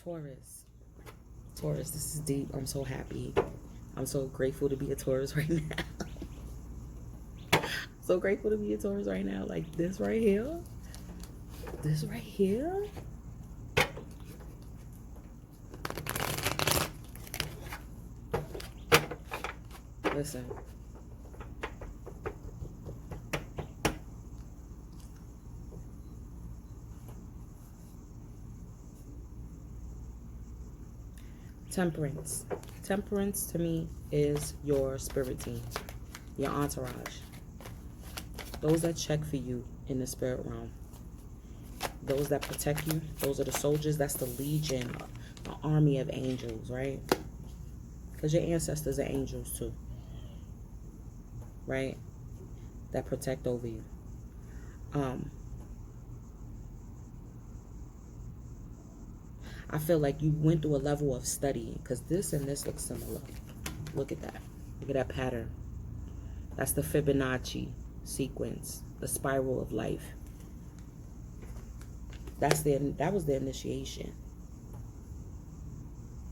Taurus. Taurus, this is deep. I'm so happy. I'm so grateful to be a Taurus right now. So grateful to be a Taurus right now. Like this right here. This right here. Listen. Temperance. Temperance to me is your spirit team, your entourage. Those that check for you in the spirit realm. Those that protect you. Those are the soldiers. That's the legion, the army of angels, right? Because your ancestors are angels too. Right? That protect over you. I feel like you went through a level of studying because this and this look similar. Look at that. Look at that pattern. That's the Fibonacci sequence, the spiral of life. That was the initiation.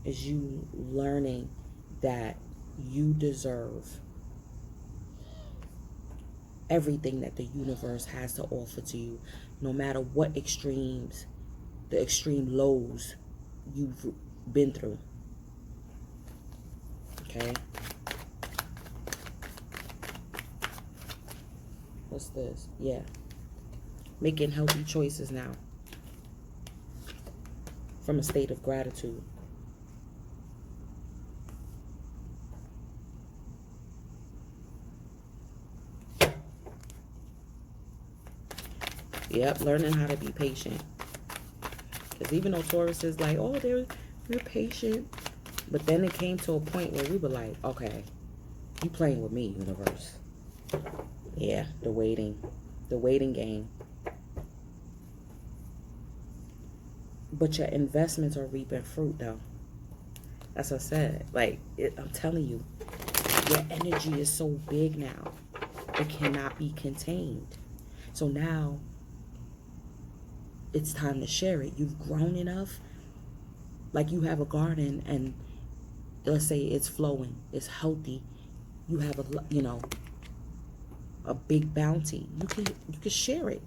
Is you learning that you deserve everything that the universe has to offer to you, no matter what extremes, the extreme lows you've been through. Okay. What's this? Yeah. Making healthy choices now. From a state of gratitude. Yep, learning how to be patient. Because even though Taurus is like, oh, they're patient. But then it came to a point where we were like, okay, you playing with me, universe. Yeah, the waiting game. But your investments are reaping fruit, though. As I said, like, I'm telling you, your energy is so big now. It cannot be contained. So now, it's time to share it. You've grown enough. Like you have a garden and let's say it's flowing. It's healthy. You have a big bounty. You can share it.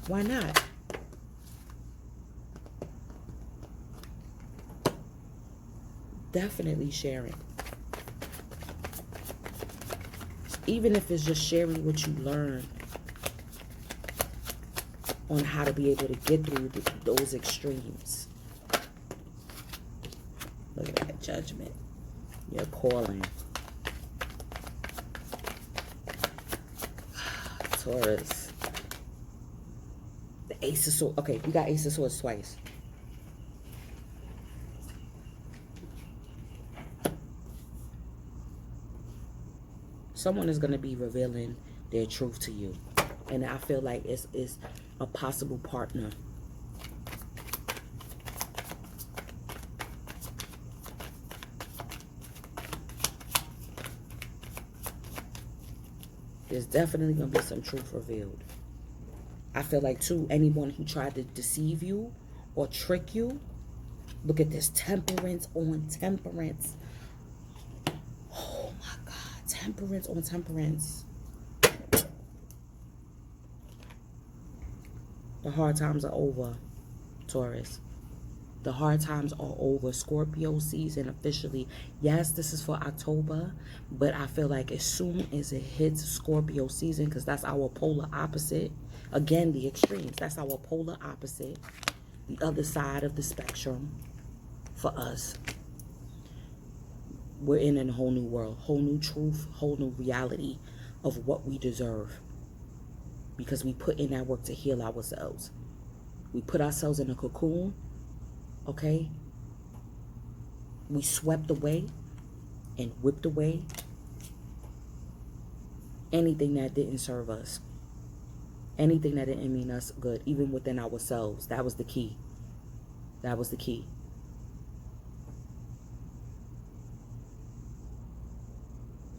Why not? Definitely sharing. Even if it's just sharing what you learned on how to be able to get through those extremes. Look at that judgment. You're calling. Taurus. The Ace of Swords. Okay, we got Ace of Swords twice. Someone is going to be revealing their truth to you. And I feel like it's a possible partner. There's definitely going to be some truth revealed. I feel like, too, anyone who tried to deceive you or trick you, look at this, temperance on temperance. Oh, my God, temperance on temperance. The hard times are over, Taurus. The hard times are over. Scorpio season officially. Yes, this is for October, but I feel like as soon as it hits Scorpio season, because that's our polar opposite. Again, the extremes. That's our polar opposite. The other side of the spectrum for us. We're in a whole new world. Whole new truth. Whole new reality of what we deserve. Because we put in that work to heal ourselves. We put ourselves in a cocoon. Okay? We swept away and whipped away anything that didn't serve us. Anything that didn't mean us good, even within ourselves. That was the key. That was the key.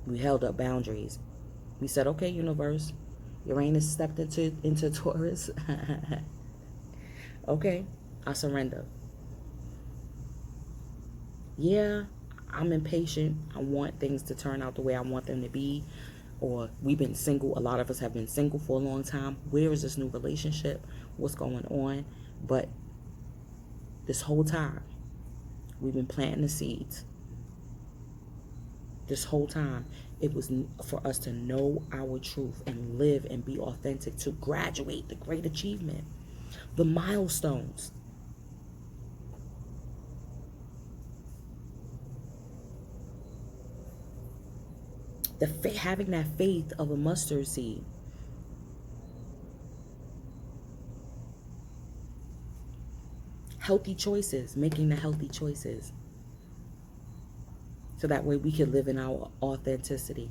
We held up boundaries. We said, okay, universe, Uranus stepped into Taurus. Okay, I surrender. Yeah, I'm impatient. I want things to turn out the way I want them to be. Or we've been single. A lot of us have been single for a long time. Where is this new relationship? What's going on? But this whole time, we've been planting the seeds. This whole time, it was for us to know our truth and live and be authentic, to graduate, the great achievement, the milestones. Having that faith of a mustard seed. Healthy choices, making the healthy choices. So that way we can live in our authenticity.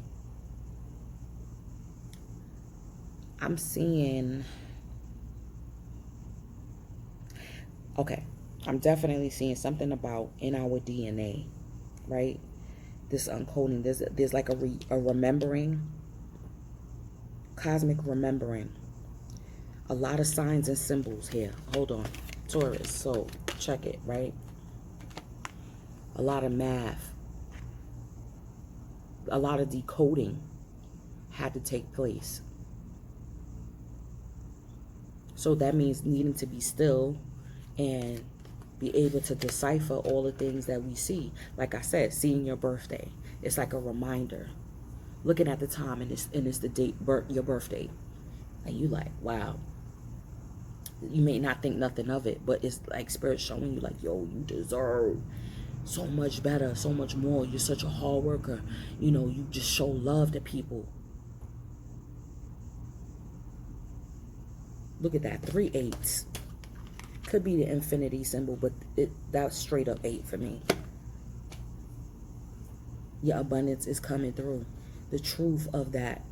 I'm seeing, okay, I'm definitely seeing something about in our DNA, right? This uncoding, there's like a remembering, cosmic remembering. A lot of signs and symbols here. Hold on, Taurus, so check it, right? A lot of math, a lot of decoding had to take place. So that means needing to be still and be able to decipher all the things that we see. Like I said, seeing your birthday, it's like a reminder. Looking at the time and it's the date, your birthday, and you like, wow. You may not think nothing of it, but it's like spirit showing you like, yo, you deserve so much better, so much more. You're such a hard worker. You know, you just show love to people. Look at that, 3 8s. Could be the infinity symbol, but that's straight up 8 for me. Your abundance is coming through. The truth of that,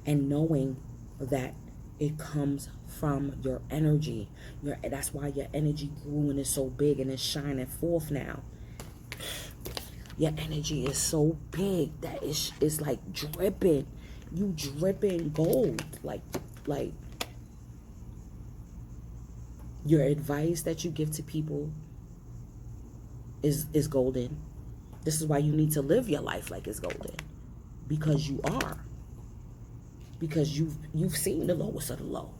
and knowing that it comes from your energy. That's why your energy grew and is so big and is shining forth now. Your energy is so big that it's like dripping. You dripping gold. Like your advice that you give to people is golden. This is why you need to live your life like it's golden. Because you are. Because you've seen the lowest of the low.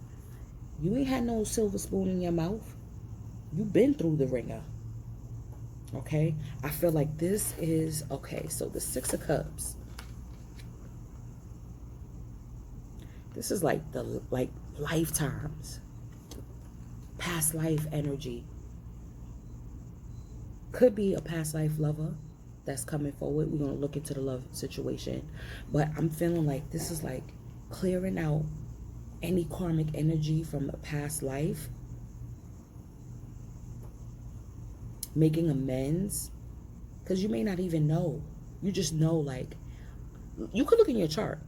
You ain't had no silver spoon in your mouth. You've been through the ringer. Okay? I feel like this is, okay, so the 6 of Cups. This is like lifetimes. Past life energy. Could be a past life lover that's coming forward. We're going to look into the love situation. But I'm feeling like this is like clearing out any karmic energy from a past life. Making amends. Because you may not even know. You just know, like, you could look in your chart.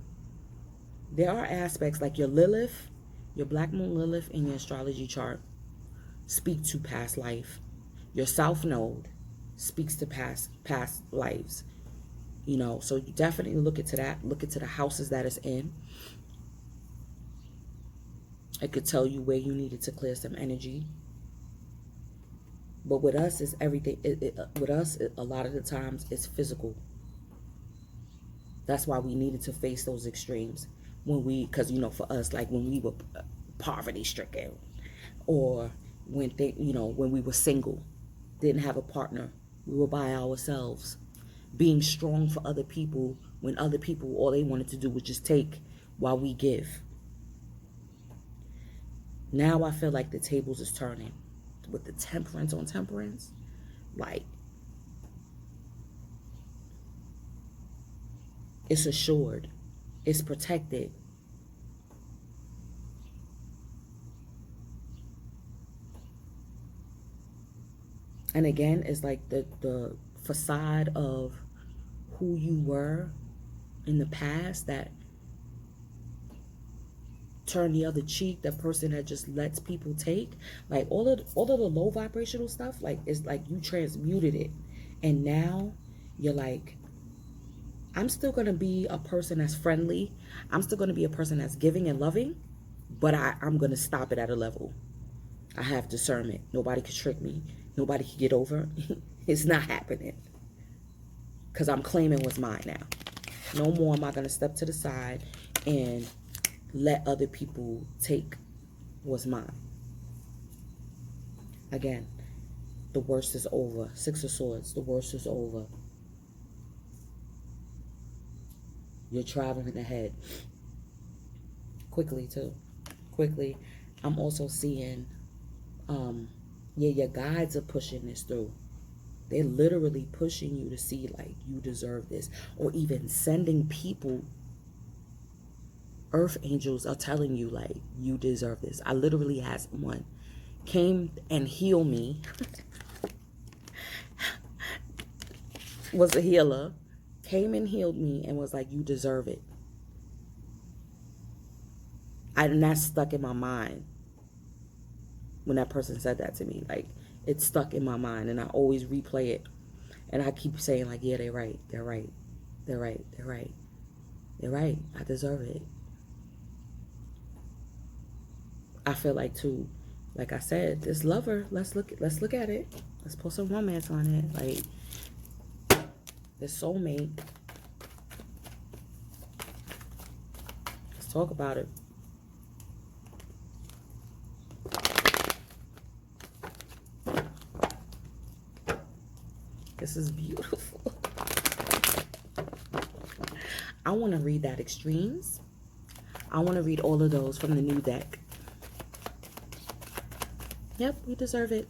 There are aspects like your Lilith, your Black Moon Lilith in your astrology chart speak to past life. Your South Node speaks to past lives. You know, so you definitely look into that. Look into the houses that it's in. It could tell you where you needed to clear some energy. But with us, it's everything. With us, a lot of the times, it's physical. That's why we needed to face those extremes. Because, you know, for us, like when we were poverty stricken, or when when we were single, didn't have a partner, we were by ourselves, being strong for other people when other people, all they wanted to do was just take while we give. Now I feel like the tables is turning with the temperance on temperance. Like, it's assured, it's protected. And again, it's like the facade of who you were in the past, that turn the other cheek, that person that just lets people take, like all of the low vibrational stuff, like it's like you transmuted it, and now you're like, I'm still gonna be a person that's friendly, I'm still gonna be a person that's giving and loving, but I'm gonna stop it at a level. I have discernment. Nobody can trick me. Nobody can get over. It's not happening. Because I'm claiming what's mine now. No more am I going to step to the side and let other people take what's mine. Again, the worst is over. Six of Swords, the worst is over. You're traveling ahead. Quickly, too. Quickly. I'm also seeing, yeah, your guides are pushing this through. They're literally pushing you to see, like, you deserve this. Or even sending people. Earth angels are telling you, like, you deserve this. I literally had someone came and healed me. Was a healer. Came and healed me and was like, you deserve it. And that stuck in my mind. When that person said that to me. Like, it stuck in my mind. And I always replay it. And I keep saying, like, yeah, they're right. They're right. They're right. They're right. They're right. I deserve it. I feel like, too, like I said, this lover, let's look at it. Let's put some romance on it. Like, this soulmate. Let's talk about it. This is beautiful. I want to read that Extremes. I want to read all of those from the new deck. Yep, we deserve it.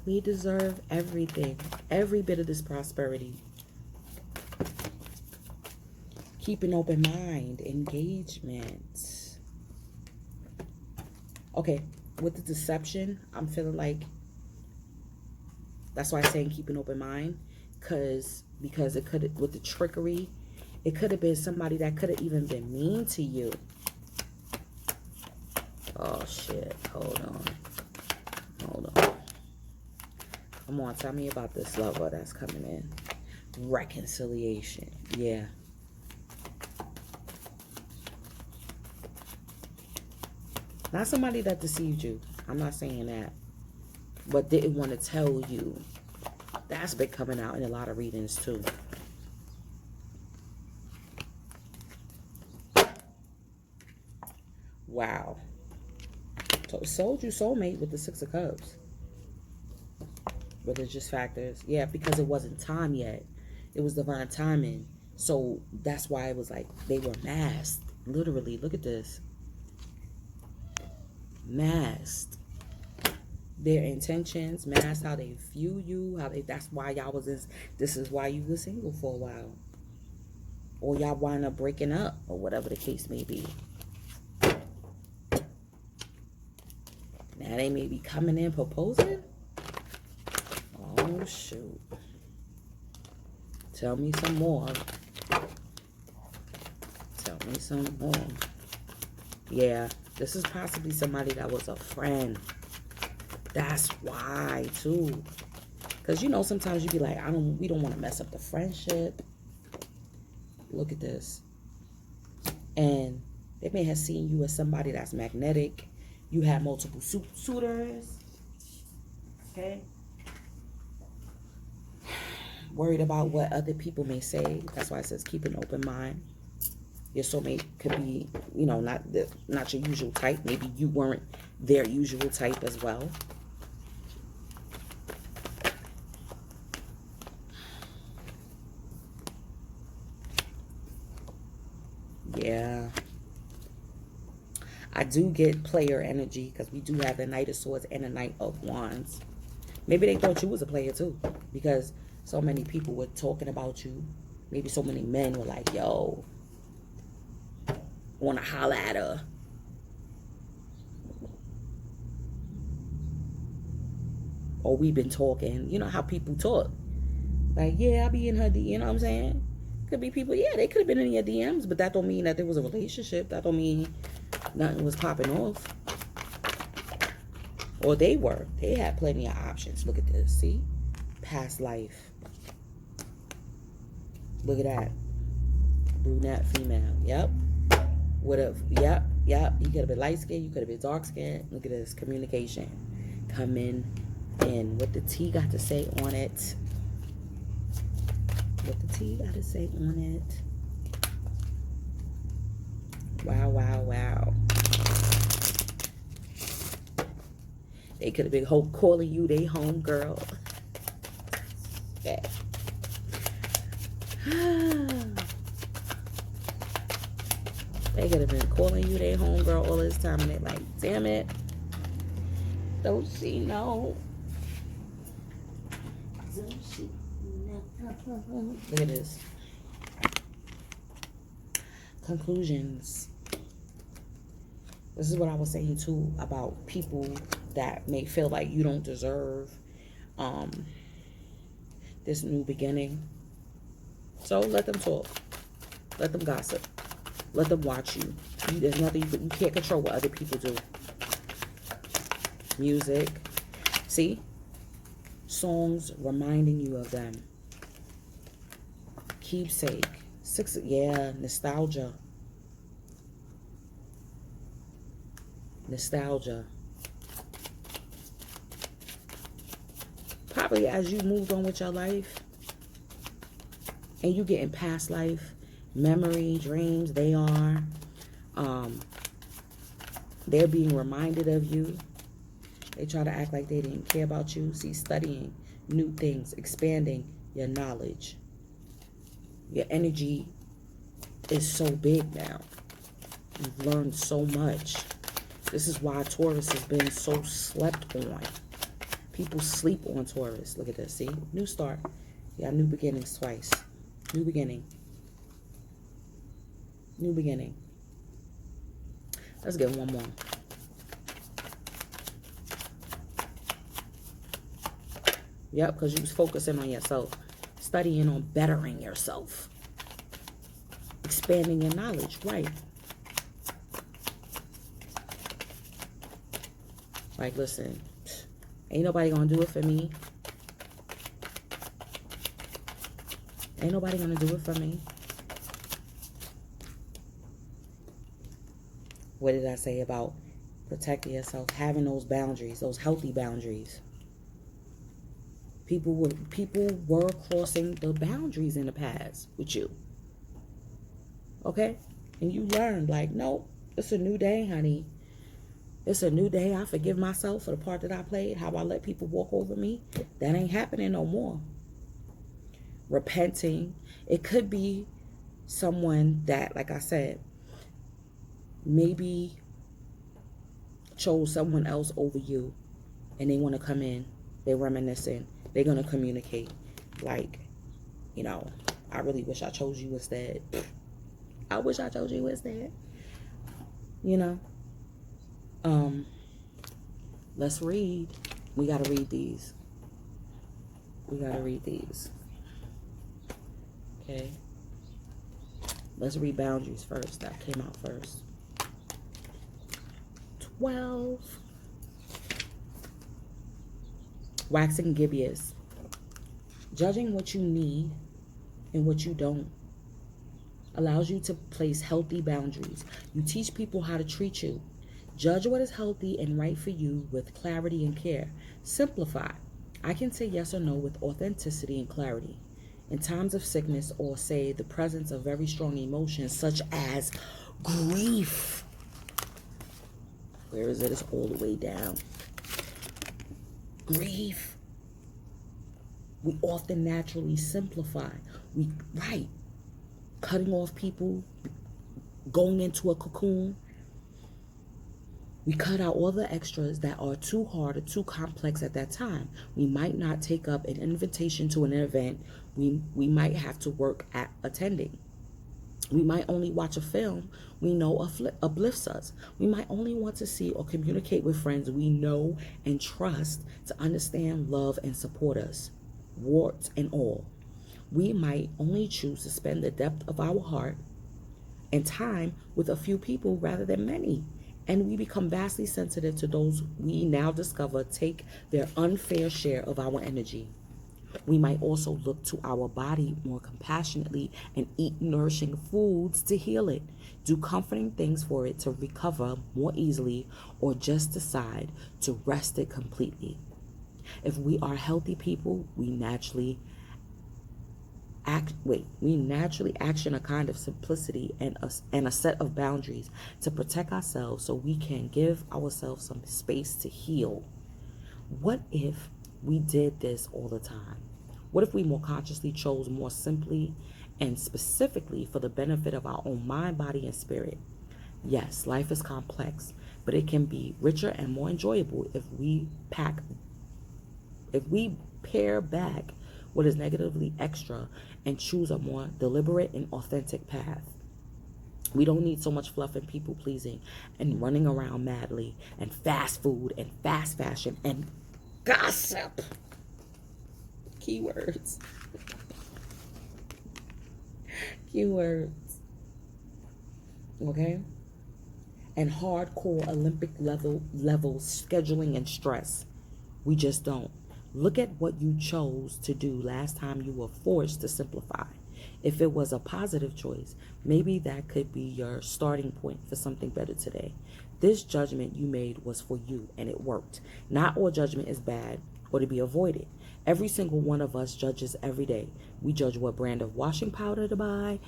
We deserve everything. Every bit of this prosperity. Keep an open mind. Engagement. Okay, with the deception, I'm feeling like, that's why I'm saying keep an open mind. Because it could, with the trickery, it could have been somebody that could have even been mean to you. Oh, shit. Hold on. Hold on. Come on, tell me about this lover that's coming in. Reconciliation. Yeah. Not somebody that deceived you. I'm not saying that. But didn't want to tell you. That's been coming out in a lot of readings, too. Wow. So sold you soulmate with the Six of Cups. Religious factors. Yeah, because it wasn't time yet. It was divine timing. So that's why it was like they were masked. Literally, look at this. Masked. Their intentions, masked how they view you, how they, that's why y'all was this is why you were single for a while. Or y'all wind up breaking up, or whatever the case may be. Now they may be coming in proposing. Oh, shoot. Tell me some more. Tell me some more. Yeah, this is possibly somebody that was a friend. That's why, too. Because, you know, sometimes you be like, we don't want to mess up the friendship. Look at this. And they may have seen you as somebody that's magnetic. You have multiple suitors. Okay. Worried about what other people may say. That's why it says keep an open mind. Your soulmate could be, you know, not your usual type. Maybe you weren't their usual type as well. Yeah. I do get player energy because we do have the Knight of Swords and the Knight of Wands. Maybe they thought you was a player too because so many people were talking about you. Maybe so many men were like, yo, want to holler at her. Or we've been talking. You know how people talk. Like, yeah, I'll be in her DM. You know what I'm saying? Could be people, yeah, they could have been in your DMs, but that don't mean that there was a relationship. That don't mean nothing was popping off. Or they were. They had plenty of options. Look at this. See? Past life. Look at that. Brunette female. Yep. Yep. You could have been light skinned. You could have been dark skinned. Look at this. Communication. Coming in. What the T got to say on it. what the T gotta say on it. Wow, wow, wow. They could have been calling you they home girl. Yeah. They could have been calling you their homegirl all this time, and they're like, damn it, don't she know? Don't she know? Look at this. Conclusions. This is what I was saying too about people that may feel like you don't deserve this new beginning. So let them talk. Let them gossip. Let them watch you. There's nothing you can't control what other people do. Music. See? Songs reminding you of them. Keepsake. Yeah, nostalgia. Nostalgia. Probably as you moved on with your life and you get in past life, memory, dreams, they're being reminded of you. They try to act like they didn't care about you. See, studying new things, expanding your knowledge. Your energy is so big now. You've learned so much. This is why Taurus has been so slept on. People sleep on Taurus. Look at this. See? New start. Yeah, new beginnings twice. New beginning. New beginning. Let's get one more. Yep, because you was focusing on yourself. Studying on bettering yourself. Expanding your knowledge. Right. Like, listen. Ain't nobody gonna do it for me. Ain't nobody gonna do it for me. What did I say about protecting yourself? Having those boundaries, those healthy boundaries. People were crossing the boundaries in the past with you. Okay? And you learned, like, nope, it's a new day, honey. It's a new day. I forgive myself for the part that I played, how I let people walk over me. That ain't happening no more. Repenting. It could be someone that, like I said, maybe chose someone else over you and they want to come in. They're reminiscing. They're going to communicate. Like, you know, I really wish I chose you instead. I wish I chose you instead. You know? Let's read. We got to read these. We got to read these. Okay. Let's read boundaries first. That came out first. 12. Waxing gibbous. Judging what you need and what you don't allows you to place healthy boundaries. You teach people how to treat you. Judge what is healthy and right for you with clarity and care. Simplify. I can say yes or no with authenticity and clarity. In times of sickness, or say the presence of very strong emotions such as grief. Where is it? It's all the way down. Grief. We often naturally simplify. Cutting off people, going into a cocoon. We cut out all the extras that are too hard or too complex at that time. We might not take up an invitation to an event we might have to work at attending. We might only watch a film we know uplifts us. We might only want to see or communicate with friends we know and trust to understand, love, and support us, warts and all. We might only choose to spend the depth of our heart and time with a few people rather than many. And we become vastly sensitive to those we now discover take their unfair share of our energy. We might also look to our body more compassionately and eat nourishing foods to heal it, do comforting things for it to recover more easily, or just decide to rest it completely. If we are healthy people, we naturally we naturally action a kind of simplicity and a set of boundaries to protect ourselves so we can give ourselves some space to heal. What if we did this all the time? What if we more consciously chose more simply and specifically for the benefit of our own mind, body, and spirit? Yes, life is complex, but it can be richer and more enjoyable if we pare back what is negatively extra and choose a more deliberate and authentic path. We don't need so much fluff and people pleasing and running around madly and fast food and fast fashion and gossip. Keywords. Keywords. Okay? And hardcore Olympic level scheduling and stress. We just don't. Look at what you chose to do last time you were forced to simplify. If it was a positive choice, maybe that could be your starting point for something better today. This judgment you made was for you and it worked. Not all judgment is bad or to be avoided. Every single one of us judges every day. We judge what brand of washing powder to buy.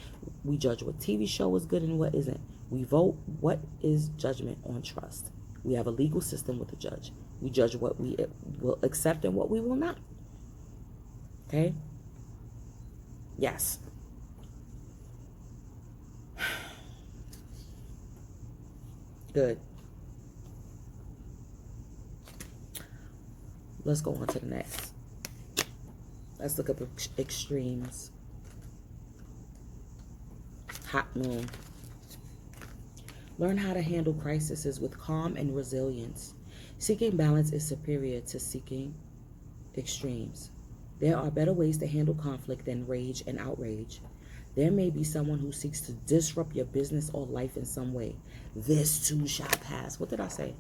We judge what TV show is good and what isn't. We vote. What is judgment on trust? We have a legal system with a judge. We judge what we will accept and what we will not. Okay? Yes. Good. Let's go on to the next. Let's look up extremes. Hot moon. Learn how to handle crises with calm and resilience. Seeking balance is superior to seeking extremes. There are better ways to handle conflict than rage and outrage. There may be someone who seeks to disrupt your business or life in some way. This too shall pass. What did I say?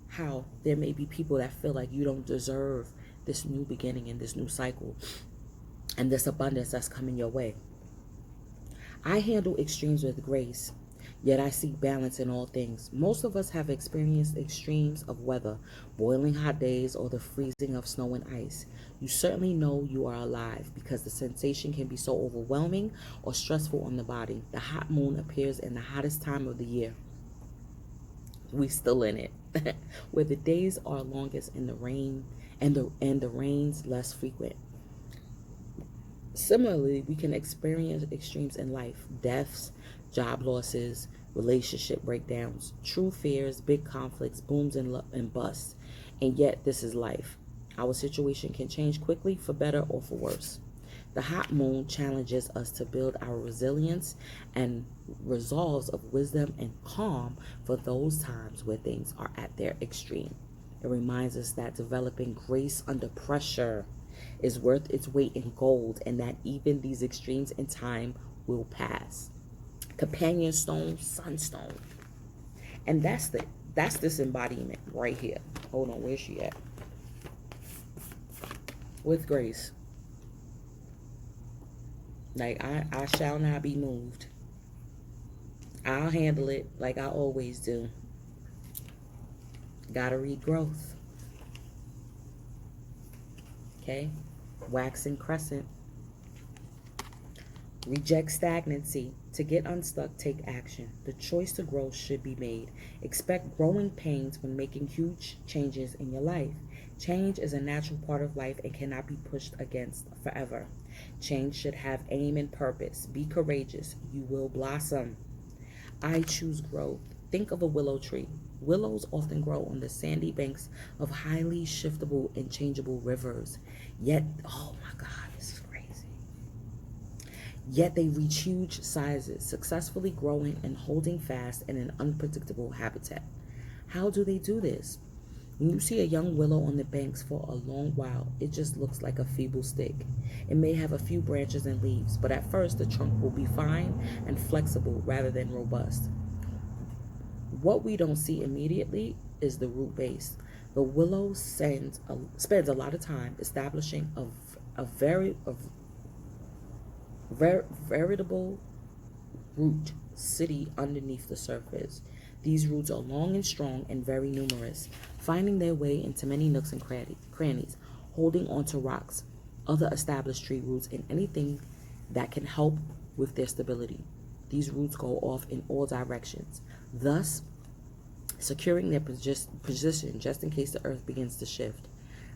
How there may be people that feel like you don't deserve this new beginning and this new cycle and this abundance that's coming your way. I handle extremes with grace, yet I seek balance in all things. Most of us have experienced extremes of weather, boiling hot days, or the freezing of snow and ice. You certainly know you are alive because the sensation can be so overwhelming or stressful on the body. The hot moon appears in the hottest time of the year. We still in it. Where the days are longest in the rain and the rains less frequent. Similarly, we can experience extremes in life: deaths, job losses, relationship breakdowns, true fears, big conflicts, booms and busts. And yet, this is life. Our situation can change quickly for better or for worse. The hot moon challenges us to build our resilience and resolves of wisdom and calm for those times where things are at their extreme. It reminds us that developing grace under pressure is worth its weight in gold and that even these extremes in time will pass. Companion stone, sunstone. And that's this embodiment right here. Hold on, where's she at? With grace. Like, I shall not be moved. I'll handle it like I always do. Gotta read growth. Okay? Waxing crescent. Reject stagnancy. To get unstuck, take action. The choice to grow should be made. Expect growing pains when making huge changes in your life. Change is a natural part of life and cannot be pushed against forever. Change should have aim and purpose. Be courageous. You will blossom. I choose growth. Think of a willow tree. Willows often grow on the sandy banks of highly shiftable and changeable rivers. Yet, oh my God, this is crazy. Yet they reach huge sizes, successfully growing and holding fast in an unpredictable habitat. How do they do this? When you see a young willow on the banks for a long while, it just looks like a feeble stick. It may have a few branches and leaves, but at first the trunk will be fine and flexible rather than robust. What we don't see immediately is the root base. The willow spends a lot of time establishing a veritable root city underneath the surface. These roots are long and strong and very numerous, finding their way into many nooks and crannies, holding onto rocks, other established tree roots, and anything that can help with their stability. These roots go off in all directions, thus securing their position just in case the earth begins to shift.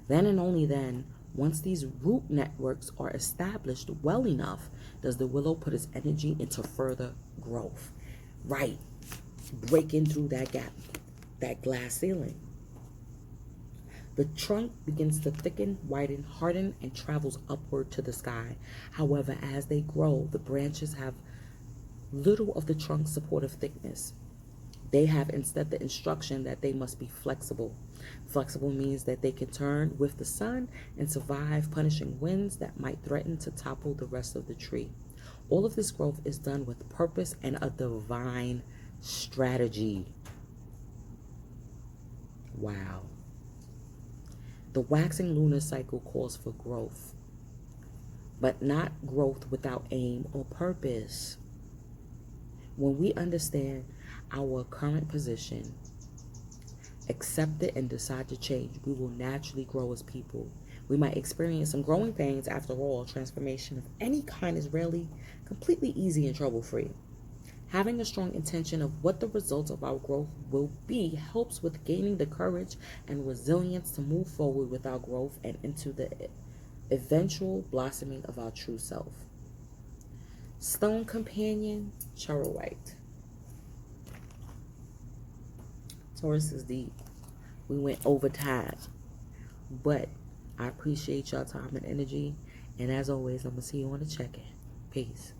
Then and only then, once these root networks are established well enough, does the willow put its energy into further growth. Right, breaking through that gap, that glass ceiling. The trunk begins to thicken, widen, harden, and travels upward to the sky. However, as they grow, the branches have little of the trunk's supportive thickness. They have instead the instruction that they must be flexible. Flexible means that they can turn with the sun and survive punishing winds that might threaten to topple the rest of the tree. All of this growth is done with purpose and a divine strategy. Wow. The waxing lunar cycle calls for growth, but not growth without aim or purpose. When we understand our current position, accept it, and decide to change, we will naturally grow as people. We might experience some growing pains. After all, transformation of any kind is rarely completely easy and trouble-free. Having a strong intention of what the results of our growth will be helps with gaining the courage and resilience to move forward with our growth and into the eventual blossoming of our true self. Stone companion, White. Taurus is deep. We went over time, but I appreciate y'all time and energy. And as always, I'm going to see you on the check-in. Peace.